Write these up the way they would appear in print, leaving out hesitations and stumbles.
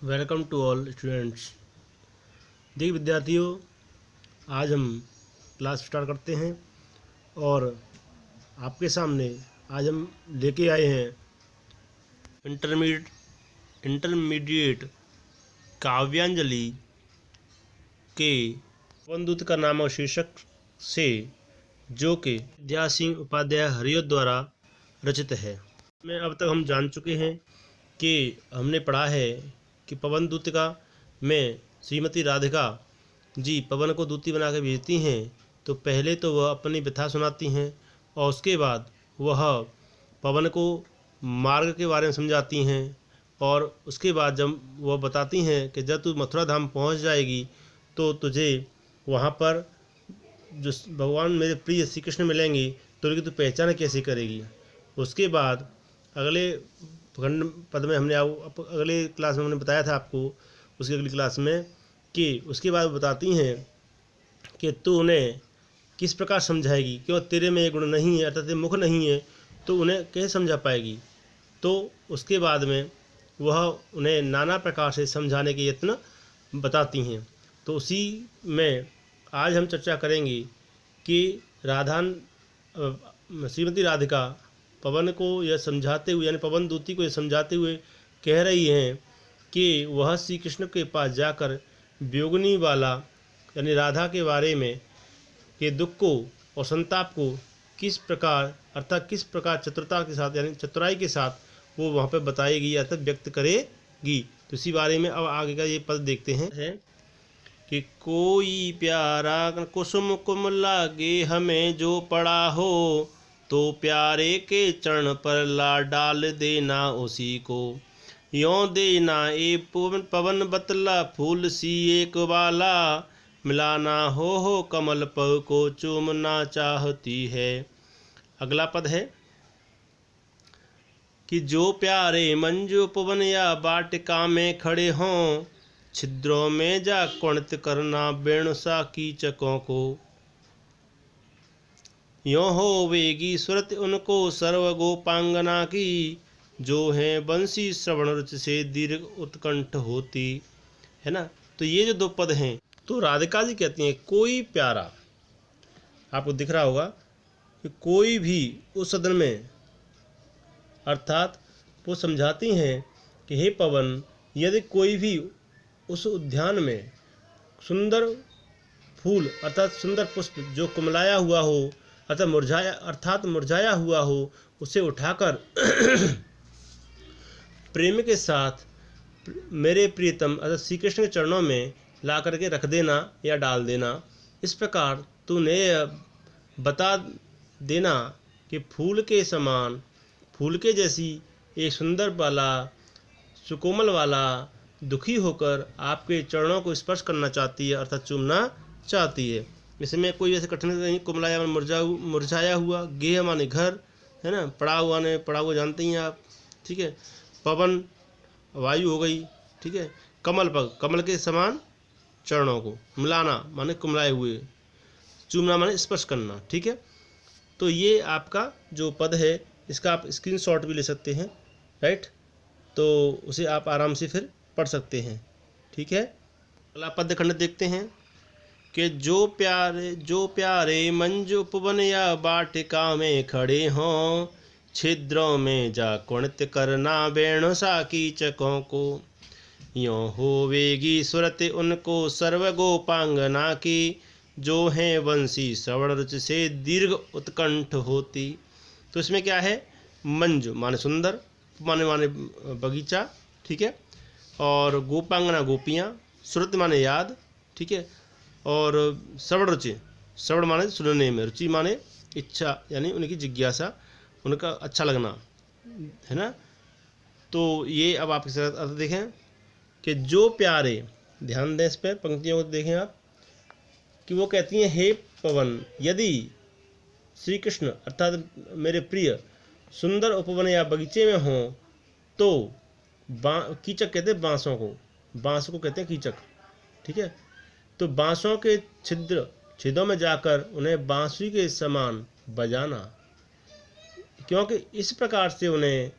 Welcome to all students. देखिए विद्यार्थियों, आज हम क्लास स्टार्ट करते हैं और आपके सामने आज हम लेके आए हैं इंटरमीडिएट काव्यांजलि के पवनदूत का नाम और शीर्षक से, जो कि विद्या सिंह उपाध्याय हरिओ द्वारा रचित है। में अब तक हम जान चुके हैं कि हमने पढ़ा है कि पवन दूतिका में श्रीमती राधिका जी पवन को दूती बना के भेजती हैं। तो पहले तो वह अपनी व्यथा सुनाती हैं और उसके बाद वह पवन को मार्ग के बारे में समझाती हैं और उसके बाद जब वह बताती हैं कि जब तू मथुरा धाम पहुंच जाएगी तो तुझे वहां पर जो भगवान मेरे प्रिय श्री कृष्ण मिलेंगे तो उनकी तू पहचान कैसे करेगी। उसके बाद अगले खंड पद में हमने अगले क्लास में हमने बताया था आपको, उसकी अगली क्लास में, कि उसके बाद बताती हैं कि तू उन्हें किस प्रकार समझाएगी, क्यों तेरे में ये गुण नहीं है अर्थात मुख नहीं है तो उन्हें कैसे समझा पाएगी। तो उसके बाद में वह उन्हें नाना प्रकार से समझाने के यत्न बताती हैं। तो उसी में आज हम चर्चा करेंगे कि श्रीमती राधिका पवन को यह समझाते हुए, यानी पवन दूती को यह समझाते हुए कह रही हैं कि वह श्री कृष्ण के पास जाकर वियोगिनी वाला यानी राधा के बारे में के दुख को और संताप को किस प्रकार अर्थात किस प्रकार चतुरता के साथ यानी चतुराई के साथ वो वहाँ पर बताएगी अर्थात व्यक्त करेगी। तो इसी बारे में अब आगे का ये पद देखते हैं कि कोई प्यारा कुसुम कुम लागे हमें जो पड़ा हो, तो प्यारे के चरण पर ला डाल देना उसी को। यों देना ए पवन बतला फूल सी एक वाला, मिलाना हो कमल पर को चूमना चाहती है। अगला पद है कि जो प्यारे मंजू पवन या वाटिका में खड़े हों, छिद्रों में जा कुणित करना वेणुसा कीचकों को। यों हो वेगी सुरत उनको सर्व गोपांगना की, जो है बंसी श्रवण रुचि से दीर्घ उत्कंठ होती है ना। तो ये जो दो पद हैं, तो राधिका जी कहती हैं कोई प्यारा, आपको दिख रहा होगा कि कोई भी उस सदन में, अर्थात वो समझाती हैं कि हे पवन, यदि कोई भी उस उद्यान में सुंदर फूल अर्थात सुंदर पुष्प जो कुमलाया हुआ हो अर्थात मुरझाया हुआ हो, उसे उठाकर प्रेम के साथ मेरे प्रियतम अर्थात श्री कृष्ण के चरणों में ला करके रख देना या डाल देना। इस प्रकार तूने बता देना कि फूल के समान, फूल के जैसी एक सुंदर वाला सुकोमल वाला दुखी होकर आपके चरणों को स्पर्श करना चाहती है अर्थात चूमना चाहती है। इसमें कोई ऐसे कठिन नहीं, कुमलाया मुरझाया हुआ, गेह माने घर है ना, पड़ा हुआ ने पड़ा हुआ जानते ही आप, ठीक है। पवन वायु हो गई, ठीक है। कमल पर कमल के समान चरणों को, मिलाना माने कुमलाए हुए, चूमना माने स्पर्श करना, ठीक है। तो ये आपका जो पद है इसका आप स्क्रीनशॉट भी ले सकते हैं, राइट। तो उसे आप आराम से फिर पढ़ सकते हैं, ठीक है। अगला पद खंड देखते हैं कि जो प्यारे मंजू उपवन या वाटिका में खड़े हों, छिद्रों में जा कुणित करना वेणुसा कीचकों को। यों होवेगी सुरत उनको सर्व गोपांगना की, जो हैं वंशी श्रवण रुचि से दीर्घ उत्कंठ होती। तो इसमें क्या है, मंजू माने सुंदर, माने बगीचा, ठीक है, और गोपांगना गोपियाँ, श्रुति माने याद, ठीक है, और श्रवण रुचि, श्रवण माने सुनने में, रुचि माने इच्छा यानी उनकी जिज्ञासा, उनका अच्छा लगना है ना। तो ये अब आपके साथ अर्थ देखें कि जो प्यारे, ध्यान दें इस पर, पंक्तियों को देखें आप कि वो कहती हैं हे पवन, यदि श्री कृष्ण अर्थात मेरे प्रिय सुंदर उपवन या बगीचे में हों तो कीचक कहते हैं बांसों को, बांस को कहते हैं कीचक, ठीक है। तो बांसों के छिद्रों में जाकर उन्हें बांसुरी के समान बजाना, क्योंकि इस प्रकार से उन्हें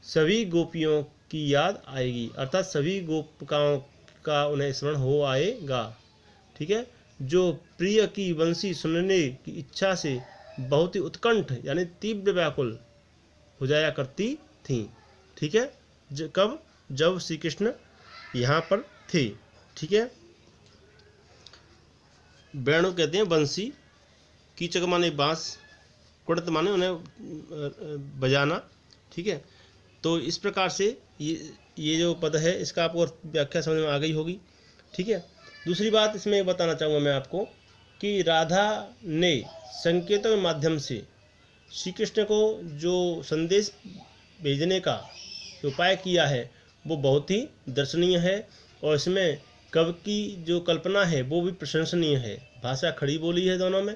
सभी गोपियों की याद आएगी, अर्थात सभी गोपिकाओं का उन्हें स्मरण हो आएगा। ठीक है, जो प्रिय की बंसी सुनने की इच्छा से बहुत ही उत्कंठ यानी तीव्र व्याकुल हो जाया करती थीं। ठीक है, कब? जब श्री कृष्ण यहाँ पर थे। ठीक है, वेणु कहते हैं बंसी, कीचक माने बांस, कुड़त माने उन्हें बजाना। ठीक है, तो इस प्रकार से ये जो पद है इसका आपको व्याख्या समझ में आ गई होगी। ठीक है, दूसरी बात इसमें बताना चाहूँगा मैं आपको कि राधा ने संकेतों के माध्यम से श्री कृष्ण को जो संदेश भेजने का उपाय किया है वो बहुत ही दर्शनीय है, और इसमें कवि की जो कल्पना है वो भी प्रशंसनीय है। भाषा खड़ी बोली है दोनों में।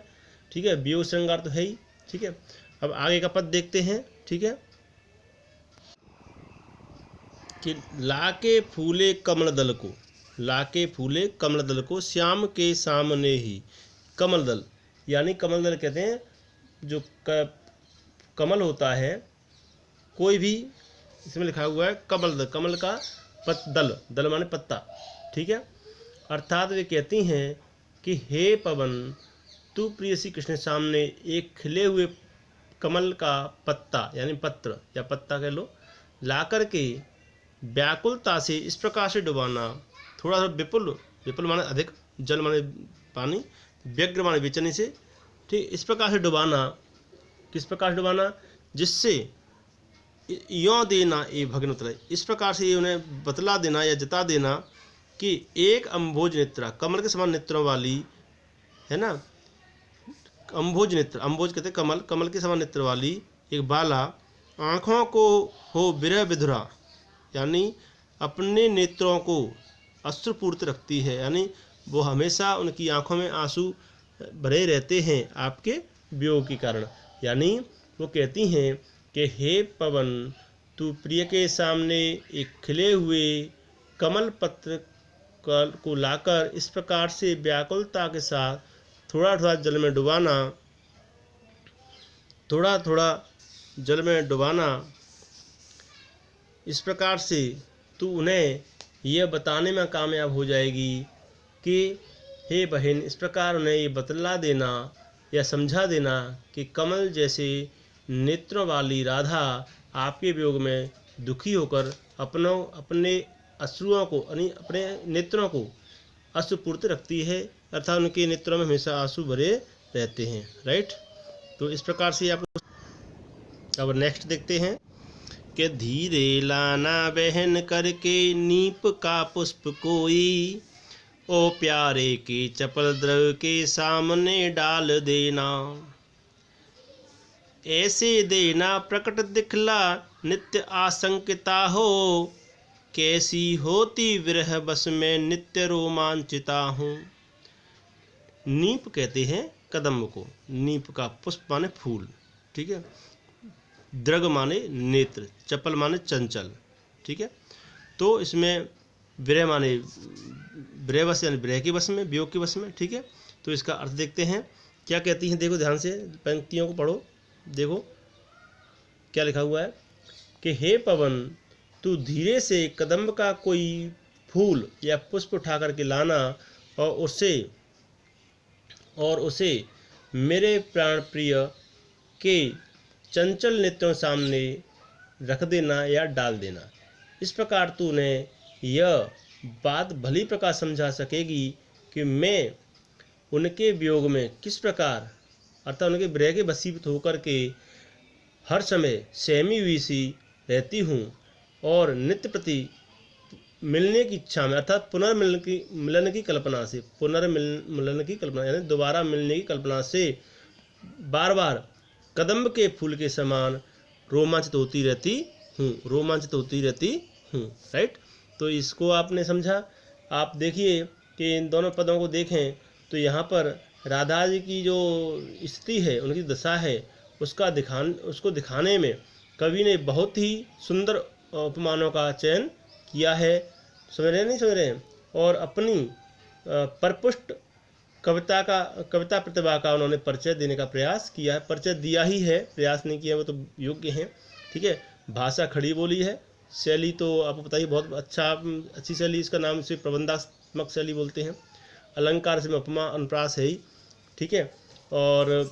ठीक है, वियोग श्रृंगार तो है ही। ठीक है, अब आगे का पद देखते हैं। ठीक है, कि लाके फूले कमल दल को, लाके फूले कमल दल को श्याम के सामने ही। कमल दल यानी कमल दल कहते हैं जो कमल होता है, कोई भी, इसमें लिखा हुआ है कमल दल, कमल का दल, दल माने पत्ता। ठीक है, अर्थात वे कहती हैं कि हे पवन, तू प्रिय श्री कृष्ण सामने एक खिले हुए कमल का पत्ता यानी पत्र या पत्ता कह लो, ला कर के व्याकुलता से इस प्रकार से डुबाना, थोड़ा सा विपुल, विपुल माने अधिक, जल माने पानी, व्यग्र माने बेचैनी से। ठीक, इस प्रकार से डुबाना, किस प्रकार से डुबाना? जिससे यों देना ए भग्न उतरे, इस प्रकार से ये उन्हें बतला देना या जता देना कि एक अम्भोज नेत्रा, कमल के समान नेत्रों वाली है ना, अम्भोज नेत्र, अम्भोज कहते कमल, कमल के समान नेत्र वाली एक बाला आँखों को हो विरह विधुरा, यानी अपने नेत्रों को अश्रुपूर्त रखती है, यानी वो हमेशा उनकी आंखों में आंसू भरे रहते हैं आपके वियोग के कारण। यानी वो कहती हैं कि हे पवन, तू प्रिय के सामने एक खिले हुए कमल पत्र को लाकर इस प्रकार से व्याकुलता के साथ थोड़ा थोड़ा जल में डुबाना, थोड़ा थोड़ा जल में डुबाना, इस प्रकार से तू उन्हें यह बताने में कामयाब हो जाएगी कि हे बहन, इस प्रकार उन्हें ये बतला देना या समझा देना कि कमल जैसे नेत्रों वाली राधा आपके वियोग में दुखी होकर अपने अश्रुओं को यानी अपने नेत्रों को अश्रुपूर्त रखती है, अर्थात उनके नेत्रों में हमेशा आंसू भरे रहते हैं। राइट, तो इस प्रकार से आप अब नेक्स्ट देखते हैं कि धीरे लाना बहन करके नीप का पुष्प कोई, ओ प्यारे के चपल द्रव के सामने डाल देना, ऐसे देना प्रकट दिखला नित्य आशंकिता हो, कैसी होती विरह बस में नित्य रोमांचिता हूँ। नीप कहते हैं कदम्ब को, नीप का पुष्प माने फूल। ठीक है, द्रग माने नेत्र, चपल माने चंचल। ठीक है, तो इसमें विरह माने विरह बस यानी विरह की बस में, वियोग की बस में। ठीक है, तो इसका अर्थ देखते हैं क्या कहती हैं। देखो ध्यान से पंक्तियों को पढ़ो, देखो क्या लिखा हुआ है कि हे पवन, तू धीरे से कदम्ब का कोई फूल या पुष्प उठा करके लाना और उसे मेरे प्राण प्रिय के चंचल नेत्रों सामने रख देना या डाल देना। इस प्रकार तूने यह बात भली प्रकार समझा सकेगी कि मैं उनके वियोग में किस प्रकार, अर्थात उनके विरह के वशीभूत होकर के हर समय सहमी हुई सी रहती हूँ, और नित्य प्रति मिलने की इच्छा में, अर्थात पुनर्मिलन की कल्पना से, पुनर्मिलन की कल्पना यानी दोबारा मिलने की कल्पना से बार बार कदम्ब के फूल के समान रोमांचित होती रहती हूँ। राइट, तो इसको आपने समझा। आप देखिए कि इन दोनों पदों को देखें तो यहाँ पर राधा जी की जो स्थिति है, उनकी दशा है, उसको दिखाने में कवि ने बहुत ही सुंदर उपमानों का चयन किया है। समझ रहे हैं, और अपनी परपुष्ट कविता प्रतिभा का उन्होंने परिचय देने का प्रयास किया है। परिचय दिया ही है, प्रयास नहीं किया, वो तो योग्य हैं। ठीक है, भाषा खड़ी बोली है शैली तो आपको बताइए बहुत अच्छी शैली, इसका नाम इसे प्रबंधात्मक शैली बोलते हैं। अलंकार से उपमा अनुप्रास है ही, ठीक है। और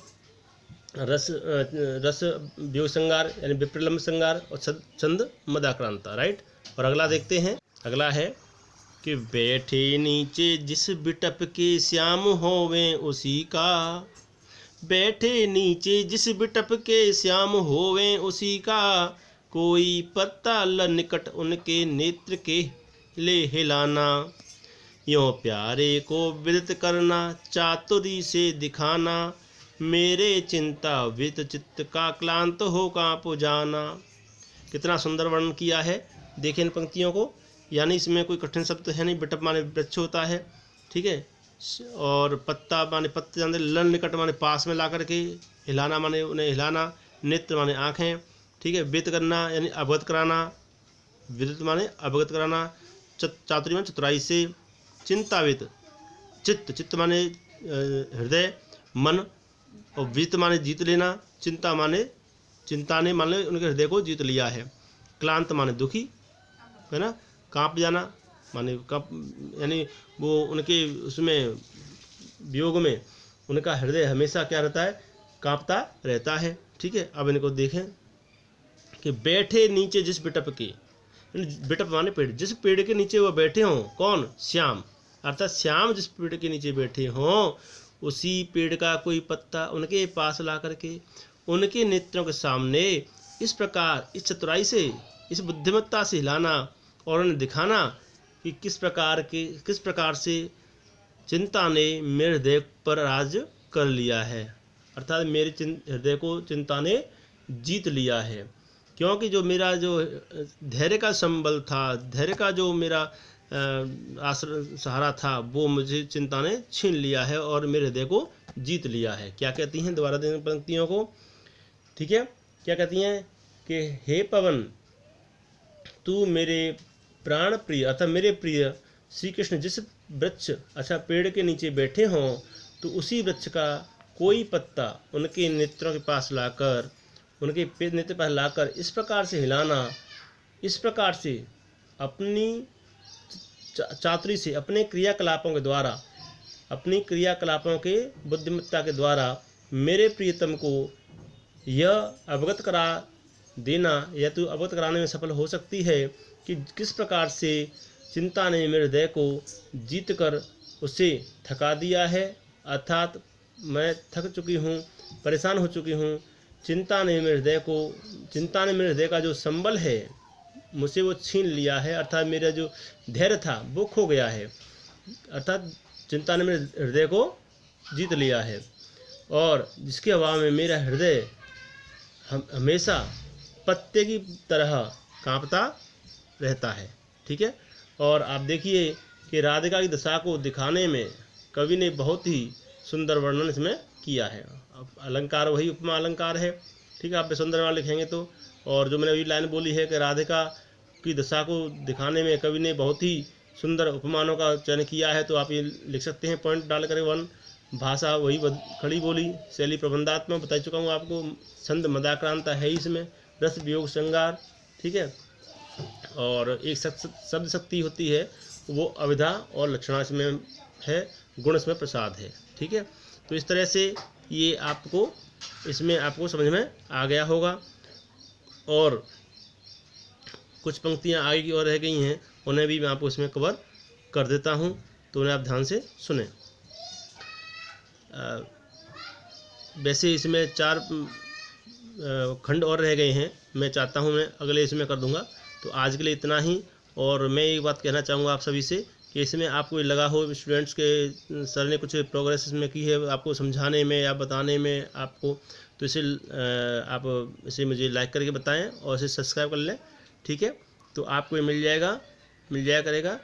रस वियोग श्रृंगार यानी विप्रलंब श्रृंगार, और छंद मदाक्रांता, राइट। और अगला देखते हैं, अगला है कि बैठे नीचे जिस बिटप के श्याम होवे उसी का, बैठे नीचे जिस बिटप के श्याम होवे उसी का, कोई पत्ता ल निकट उनके नेत्र के ले हिलाना, यों प्यारे को विदित करना चातुरी से दिखाना, मेरे चिंता वित चित्त का क्लांत हो काँप जाना। कितना सुंदर वर्णन किया है, देखिए इन पंक्तियों को। यानी इसमें कोई कठिन शब्द है नहीं। बिटप माने वृक्ष होता है, ठीक है। और पत्ता माने पत्ते जानते, लन निकट माने पास में ला करके, हिलाना माने उन्हें हिलाना, नेत्र माने आँखें, ठीक है। विदित करना यानी अवगत कराना, विदित माने अवगत कराना, चातुरी माने चतुराई से, चिंतावित चित्त, चित्त माने हृदय मन, और वित माने जीत लेना, चिंता माने चिंता ने माने उनके हृदय को जीत लिया है, क्लांत माने दुखी, है ना, काँप जाना माने काँप, यानी वो उनके उसमें वियोग में उनका हृदय हमेशा क्या रहता है, काँपता रहता है, ठीक है। अब इनको देखें कि बैठे नीचे जिस बिटप के, बिटप माने पेड़, जिस पेड़ के नीचे वो बैठे हों, कौन, श्याम, अर्थात श्याम जिस पेड़ के नीचे बैठे हों उसी पेड़ का कोई पत्ता उनके पास ला करके उनके नेत्रों के सामने इस प्रकार, इस चतुराई से, इस बुद्धिमत्ता से हिलाना और उन्हें दिखाना कि किस प्रकार से चिंता ने मेरे हृदय पर राज कर लिया है, अर्थात मेरे हृदय को चिंता ने जीत लिया है। क्योंकि जो मेरा जो धैर्य का संबल था, धैर्य का जो मेरा सहारा था, वो मुझे चिंता ने छीन लिया है और मेरे हृदय को जीत लिया है। क्या कहती हैं, दोबारा दें पंक्तियों को, ठीक है। क्या कहती हैं कि हे पवन, तू मेरे प्राण प्रिय, अर्थात मेरे प्रिय श्री कृष्ण जिस वृक्ष, अच्छा पेड़ के नीचे बैठे हों, तो उसी वृक्ष का कोई पत्ता उनके नेत्रों के पास लाकर, उनके नेत्र पर लाकर इस प्रकार से हिलाना, इस प्रकार से अपनी चातुरी से, अपने क्रियाकलापों के द्वारा, अपनी क्रियाकलापों के बुद्धिमत्ता के द्वारा मेरे प्रियतम को यह अवगत करा देना, या तो अवगत कराने में सफल हो सकती है कि किस प्रकार से चिंता ने मेरे हृदय को जीत कर उसे थका दिया है, अर्थात मैं थक चुकी हूँ, परेशान हो चुकी हूँ। चिंता ने मेरे हृदय का जो संबल है मुझसे वो छीन लिया है, अर्थात मेरा जो धैर्य था वो खो गया है, अर्थात चिंता ने मेरे हृदय को जीत लिया है, और जिसके अभाव में मेरा हृदय हमेशा पत्ते की तरह कांपता रहता है, ठीक है। और आप देखिए कि राधिका की दशा को दिखाने में कवि ने बहुत ही सुंदर वर्णन इसमें किया है। अलंकार वही उपमा अलंकार है, ठीक है। आप सुंदर लिखेंगे तो, और जो मैंने अभी लाइन बोली है कि राधिका की दशा को दिखाने में कवि ने बहुत ही सुंदर उपमानों का चयन किया है, तो आप ये लिख सकते हैं पॉइंट डाल कर। 1 भाषा वही खड़ी बोली, शैली प्रबंधात्मक बता चुका हूँ आपको, छंद मदाक्रांता है इसमें, रस वियोग श्रृंगार, ठीक है। और एक शब्द शक्ति होती है, वो अविधा और लक्षणा इसमें है, गुण इसमें प्रसाद है, ठीक है। तो इस तरह से ये आपको इसमें आपको समझ में आ गया होगा। और कुछ पंक्तियाँ आगे की ओर रह गई हैं, उन्हें भी मैं आपको इसमें कवर कर देता हूँ, तो उन्हें आप ध्यान से सुने। वैसे इसमें 4 खंड और रह गए हैं, मैं चाहता हूँ मैं अगले इसमें कर दूँगा। तो आज के लिए इतना ही। और मैं एक बात कहना चाहूँगा आप सभी से कि इसमें आपको लगा हो स्टूडेंट्स के सर ने कुछ प्रोग्रेस इसमें की है आपको समझाने में या बताने में आपको, तो इसे आप इसे मुझे लाइक करके बताएं और इसे सब्सक्राइब कर लें, ठीक है। तो आपको ये मिल जाया करेगा,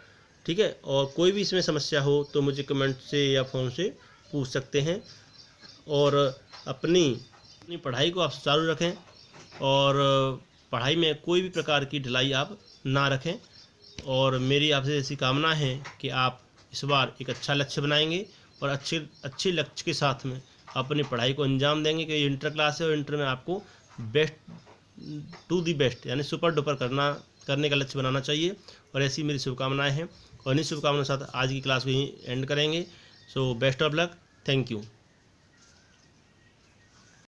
ठीक है। और कोई भी इसमें समस्या हो तो मुझे कमेंट से या फ़ोन से पूछ सकते हैं। और अपनी पढ़ाई को आप चालू रखें और पढ़ाई में कोई भी प्रकार की ढिलाई आप ना रखें। और मेरी आपसे ऐसी कामना है कि आप इस बार एक अच्छा लक्ष्य बनाएंगे और अच्छे लक्ष्य के साथ में अपनी पढ़ाई को अंजाम देंगे कि इंटर क्लास है और इंटर में आपको बेस्ट टू दी बेस्ट यानी सुपर डुपर करना करने का लक्ष्य बनाना चाहिए। और ऐसी मेरी शुभकामनाएं हैं, और इन्हीं शुभकामनाओं के साथ आज की क्लास को यहीं एंड करेंगे। So best of luck, thank you.